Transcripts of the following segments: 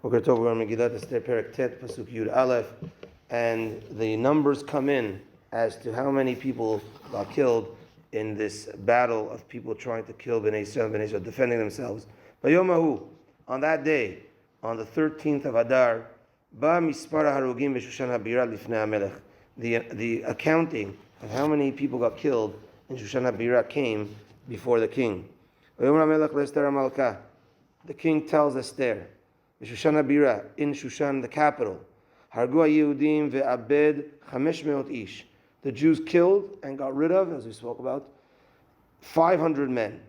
We're going to talk about Megilat Esther Perek Tet Pasuk Yud Aleph, and the numbers come in as to how many people got killed in this battle of people trying to kill Bnei Israel, defending themselves. Bayomahu, on that day, on the 13th of Adar, Ba Mispar Harugim B'Shushan Habira Lifnei HaMelech. The accounting of how many people got killed in Shushan Habira came before the king. Bayomer HaMelech LeEsther HaMalkah. The king tells Esther, Shushan Habira, in Shushan, the capital, Hargu HaYehudim ve'abed 500 ish. The Jews killed and got rid of, as we spoke about, 500 men.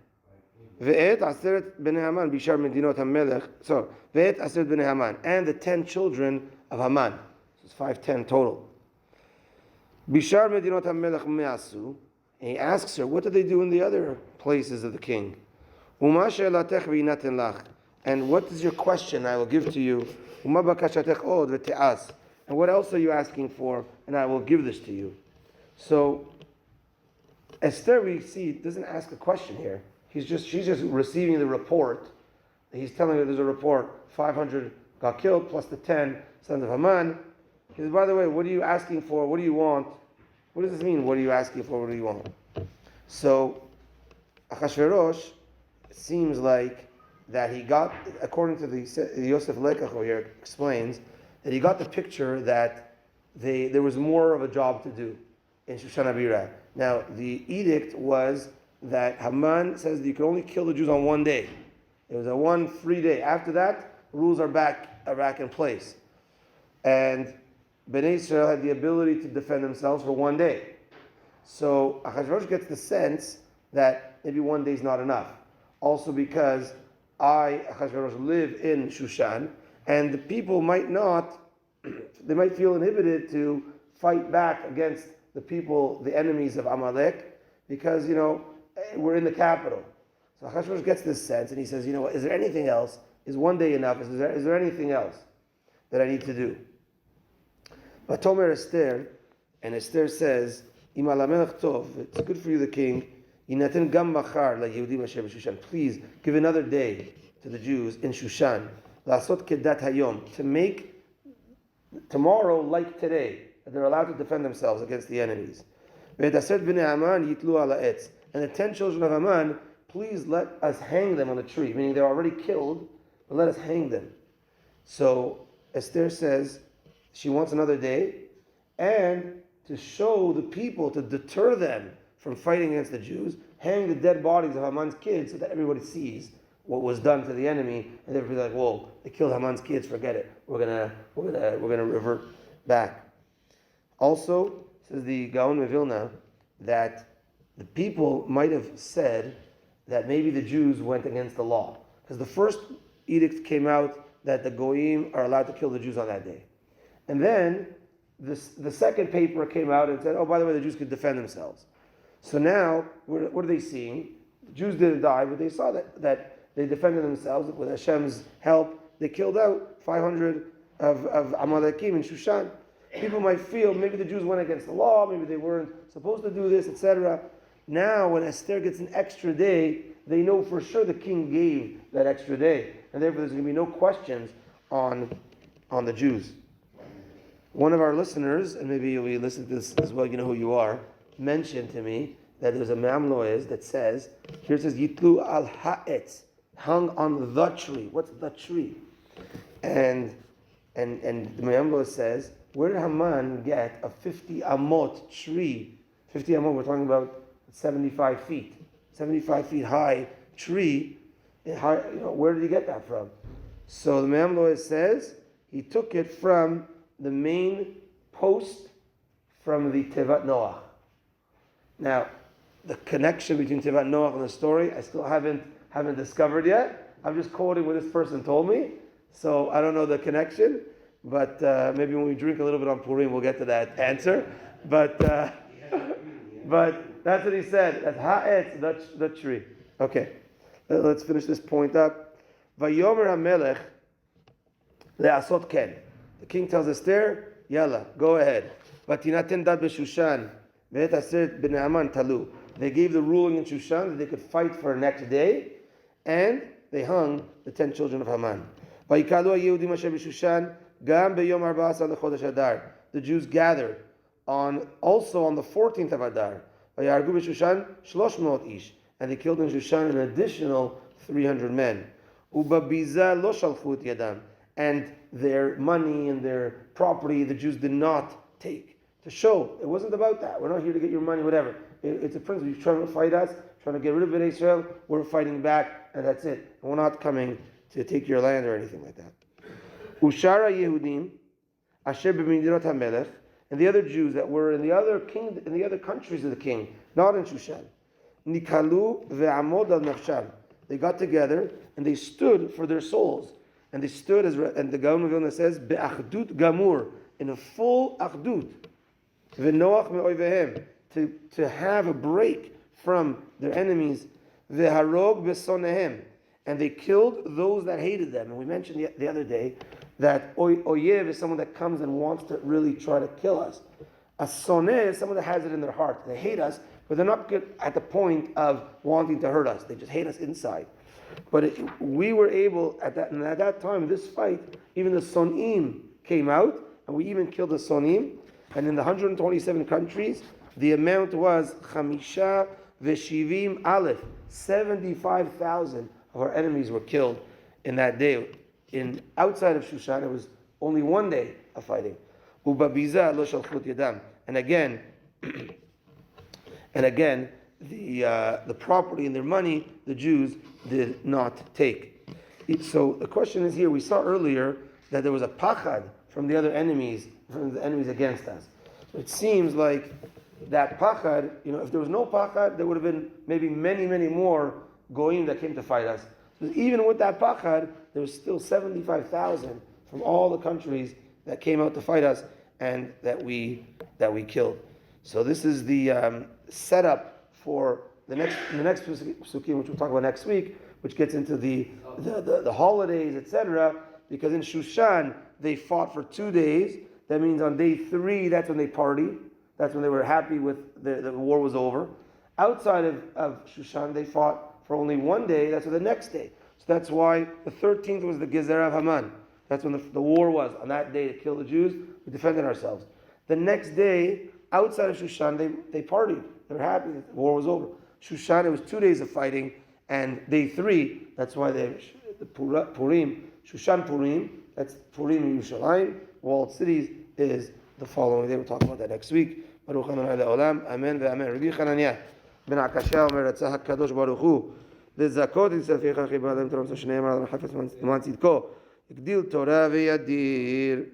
Ve'et aseret bnei Haman bishar medinot HaMelech. So, ve'et aseret bnei Haman, and the 10 children of Haman. So it's 510 total. Bishar medinot HaMelech me'asu. And he asks her, what did they do in the other places of the king? Uma she'elatech v'yinaten lach. And what is your question? I will give to you. And what else are you asking for? And I will give this to you. So Esther, we see, doesn't ask a question here. She's just receiving the report. He's telling her there's a report. 500 got killed plus the 10 sons of Haman. He says, by the way, what are you asking for? What do you want? What does this mean? What are you asking for? What do you want? So Achashverosh, it seems like that he got, according to the Yosef Lekach over here explains, that he got the picture that there was more of a job to do in Shushan Habira. Now, the edict was that Haman says that you can only kill the Jews on one day. It was a one free day. After that, rules are back in place. And Bnei Israel had the ability to defend themselves for one day. So Achashverosh gets the sense that maybe one day is not enough. Also because Achashverosh, live in Shushan, and the people might feel inhibited to fight back against the people, the enemies of Amalek, because, we're in the capital. So Achashverosh gets this sense, and he says, is there anything else? Is one day enough? Is there anything else that I need to do? But Tomer Esther, and Esther says, Im al HaMelech tov, it's good for you, the king, Yinaten gam machar laYehudim asher b'Shushan. Please give another day to the Jews in Shushan. La'asot kedat hayom, to make tomorrow like today, that they're allowed to defend themselves against the enemies. Ve'etaseret b'nei Haman yitlu ala etz. And the 10 children of Haman, please let us hang them on a tree. Meaning they're already killed, but let us hang them. So Esther says she wants another day, and to show the people, to deter them from fighting against the Jews, hang the dead bodies of Haman's kids so that everybody sees what was done to the enemy, and everybody's like, "Whoa, they killed Haman's kids. Forget it. We're gonna revert back." Also, says the Gaon of Vilna, that the people might have said that maybe the Jews went against the law, because the first edict came out that the Goyim are allowed to kill the Jews on that day, and then the second paper came out and said, "Oh, by the way, the Jews could defend themselves." So now, what are they seeing? The Jews didn't die, but they saw that they defended themselves with Hashem's help. They killed out 500 of Amalekim in Shushan. People might feel maybe the Jews went against the law, maybe they weren't supposed to do this, etc. Now, when Esther gets an extra day, they know for sure the king gave that extra day, and therefore there's going to be no questions on the Jews. One of our listeners, and maybe you'll listen to this as well, you know who you are, mentioned to me that there's a mamloez that says, here it says, Yitlu al ha'etz, hung on the tree. What's the tree? And the mamloez says, where did Haman get a 50 amot tree? 50 amot, we're talking about 75 feet high tree. Where did he get that from? So the mamloez says, he took it from the main post from the Tevat Noach. Now, the connection between Tevat Noach and the story, I still haven't discovered yet. I'm just quoting what this person told me, so I don't know the connection. But maybe when we drink a little bit on Purim, we'll get to that answer. But that's what he said. That's ha'etz, the tree. Okay, let's finish this point up. Vayomer HaMelech le'asot ken. The king tells Esther, Yalla, go ahead. Vatinaten dat b'Shushan. They gave the ruling in Shushan that they could fight for the next day, and they hung the 10 children of Haman. The Jews gathered also on the 14th of Adar. And they killed in Shushan an additional 300 men. And their money and their property, the Jews did not take. To show, it wasn't about that. We're not here to get your money, whatever. It's a principle. You're trying to fight us, trying to get rid of Israel, we're fighting back, and that's it. And we're not coming to take your land or anything like that. Ushara Yehudim, Asher b'midinot hamelech, and the other Jews that were in the other countries of the king, not in Shushan. Nikalu ve'amod al nafsham. They got together and they stood for their souls. And they stood, and the Gaon of Vilna says, be'achdut gamur, in a full achdut. Ve'noach me'oivehem, to have a break from their enemies. Ve'harog be'sonehem, and they killed those that hated them. And we mentioned the other day that oyev is someone that comes and wants to really try to kill us. A soneh is someone that has it in their heart. They hate us, but they're not good at the point of wanting to hurt us. They just hate us inside. But we were able, at that time, this fight, even the Sonim came out, and we even killed the Sonim. And in the 127 countries, the amount was Chamisha Veshivim Aleph. 75,000 of our enemies were killed in that day. Outside of Shushan, it was only one day of fighting. Ubabiza lo shalchut yadam. And again, the property and their money, the Jews did not take. So the question is here, we saw earlier that there was a pachad from the enemies against us. It seems like that pachad, if there was no pachad, there would have been maybe many, many more goyim that came to fight us. So even with that pachad, there was still 75,000 from all the countries that came out to fight us and that we killed. So this is the setup for the next Pesukim, which we'll talk about next week, which gets into the holidays, etc. Because in Shushan they fought for 2 days. That means on day 3, that's when they partied. That's when they were happy with the war was over. Outside of Shushan, they fought for only 1 day. That's the next day. So that's why the 13th was the Gezerah of Haman. That's when the war was. On that day to kill the Jews, we defended ourselves. The next day, outside of Shushan, they partied. They were happy that the war was over. Shushan, it was 2 days of fighting, and day 3, that's why the Purim, Shushan Purim, that's Purim in Yerushalayim, walled cities, is the following day. We'll talk about that next week. Baruch Adonai le'olam, amen ve'amen. Rabbi Chananya ben Akashya אומר, רצה הקדוש ברוך הוא לזכות את צלפיך חיבה להם תורם שנאמר על חפץ למען צדקו הגדיל תורה וידיר